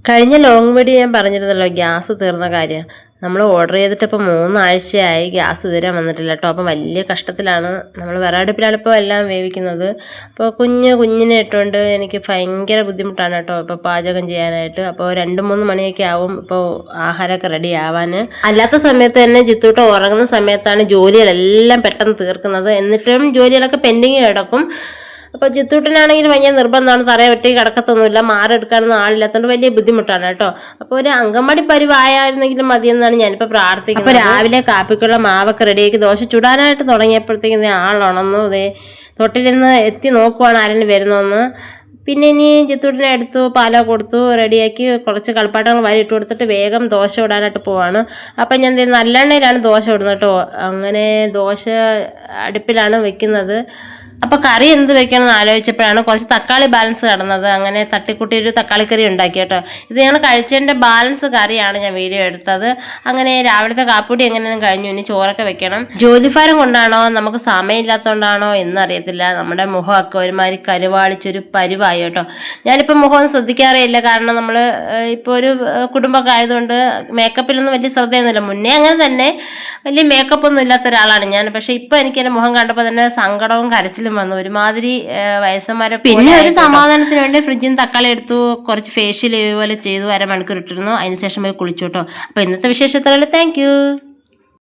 കഴിഞ്ഞ long video ഞാൻ പറഞ്ഞിരുന്നല്ലോ ഗ്യാസ് തീർന്ന കാര്യം. നമ്മൾ ഓർഡർ ചെയ്തിട്ടിപ്പോൾ 3 ആഴ്ചയായി ഗ്യാസ് ഇതുവരെ വന്നിട്ടില്ല കേട്ടോ. അപ്പം വലിയ കഷ്ടത്തിലാണ്. നമ്മൾ വിറകടുപ്പിലാണ് ഇപ്പോൾ എല്ലാം വേവിക്കുന്നത്. അപ്പോൾ കുഞ്ഞിനെ ഇട്ടുകൊണ്ട് എനിക്ക് ഭയങ്കര ബുദ്ധിമുട്ടാണ് കേട്ടോ ഇപ്പോൾ പാചകം ചെയ്യാനായിട്ട്. അപ്പോൾ 2-3 മണിയൊക്കെ ആവും ഇപ്പോൾ ആഹാരമൊക്കെ റെഡി ആവാൻ. അല്ലാത്ത സമയത്ത് തന്നെ ജിത്തൂട്ട ഉറങ്ങുന്ന സമയത്താണ് ജോലികളെല്ലാം പെട്ടെന്ന് തീർക്കുന്നത്. എന്നിട്ടും ജോലികളൊക്കെ പെൻഡിങ് കിടക്കും. അപ്പോൾ ജിത്തൂട്ടനാണെങ്കിൽ ഭയങ്കര നിർബന്ധമാണ്, തറയെ ഒറ്റയ്ക്ക് കിടക്കത്തൊന്നുമില്ല, മാറെടുക്കാനൊന്നും ആളില്ലാത്തതുകൊണ്ട് വലിയ ബുദ്ധിമുട്ടാണ് കേട്ടോ. അപ്പോൾ ഒരു അങ്കൻവാടി പരിവായിരുന്നെങ്കിലും മതിയെന്നാണ് ഞാനിപ്പോൾ പ്രാർത്ഥിക്കുന്നത്. അപ്പോൾ രാവിലെ കാപ്പിക്കുള്ള മാവൊക്കെ റെഡിയാക്കി ദോശ ചുടാനായിട്ട് തുടങ്ങിയപ്പോഴത്തേക്കും ആളുണന്നു. ഇതേ തൊട്ടിലിന്ന് എത്തി നോക്കുവാണ് ആരെങ്കിലും വരുന്നതെന്ന്. പിന്നെ ഇനി ജിത്തൂട്ടിനെ എടുത്തു, പാലോ കൊടുത്തു, റെഡിയാക്കി കുറച്ച് കളിപ്പാട്ടങ്ങൾ വാരി ഇട്ട് കൊടുത്തിട്ട് വേഗം ദോശ ഇടാനായിട്ട് പോവാണ്. അപ്പം ഞാൻ നല്ലെണ്ണയിലാണ് ദോശ ഇടുന്നത് കേട്ടോ. അങ്ങനെ ദോശ അടുപ്പിലാണ് വെക്കുന്നത്. അപ്പോൾ കറി എന്ത് വെക്കണമെന്ന് ആലോചിച്ചപ്പോഴാണ് കുറച്ച് തക്കാളി ബാലൻസ് കിടന്നത്. അങ്ങനെ തട്ടിക്കുട്ടി ഒരു തക്കാളിക്കറി ഉണ്ടാക്കി കേട്ടോ. ഇത് ഞങ്ങൾ കഴിച്ചതിൻ്റെ ബാലൻസ് കറിയാണ് ഞാൻ വീഡിയോ എടുത്തത്. അങ്ങനെ രാവിലത്തെ കാപ്പൂടി എങ്ങനെയും കഴിഞ്ഞു. ഇനി ചോറൊക്കെ വെക്കണം. ജോലിഭാരം കൊണ്ടാണോ നമുക്ക് സമയമില്ലാത്തതുകൊണ്ടാണോ എന്നറിയത്തില്ല, നമ്മുടെ മുഖമൊക്കെ ഒരുമാതിരി കരുവാളിച്ചൊരു പരിവായി കേട്ടോ. ഞാനിപ്പോൾ മുഖമൊന്നും ശ്രദ്ധിക്കാറേയില്ല, കാരണം നമ്മൾ ഇപ്പോൾ ഒരു കുടുംബമൊക്കെ ആയതുകൊണ്ട് മേക്കപ്പിലൊന്നും വലിയ ശ്രദ്ധയൊന്നുമില്ല. മുന്നേ അങ്ങനെ തന്നെ വലിയ മേക്കപ്പ് ഒന്നും ഇല്ലാത്ത ഒരാളാണ് ഞാൻ. പക്ഷെ ഇപ്പോൾ എനിക്ക് എൻ്റെ മുഖം കണ്ടപ്പോൾ തന്നെ സങ്കടവും കരച്ചിലും വന്നു, ഒരുമാതിരി വയസ്സന്മാരെ. പിന്നെ ഒരു സമാധാനത്തിന് വേണ്ടി ഫ്രിഡ്ജിൽ നിന്ന് തക്കാളി എടുത്തു, കുറച്ച് ഫേഷ്യൽ പോലെ ചെയ്തു, 1/2 മണിക്കൂർ ഇട്ടിരുന്നു. അതിനുശേഷം പോയി കുളിച്ചു കേട്ടോ. അപ്പോൾ ഇന്നത്തെ വിശേഷത്തോടെ താങ്ക് യു.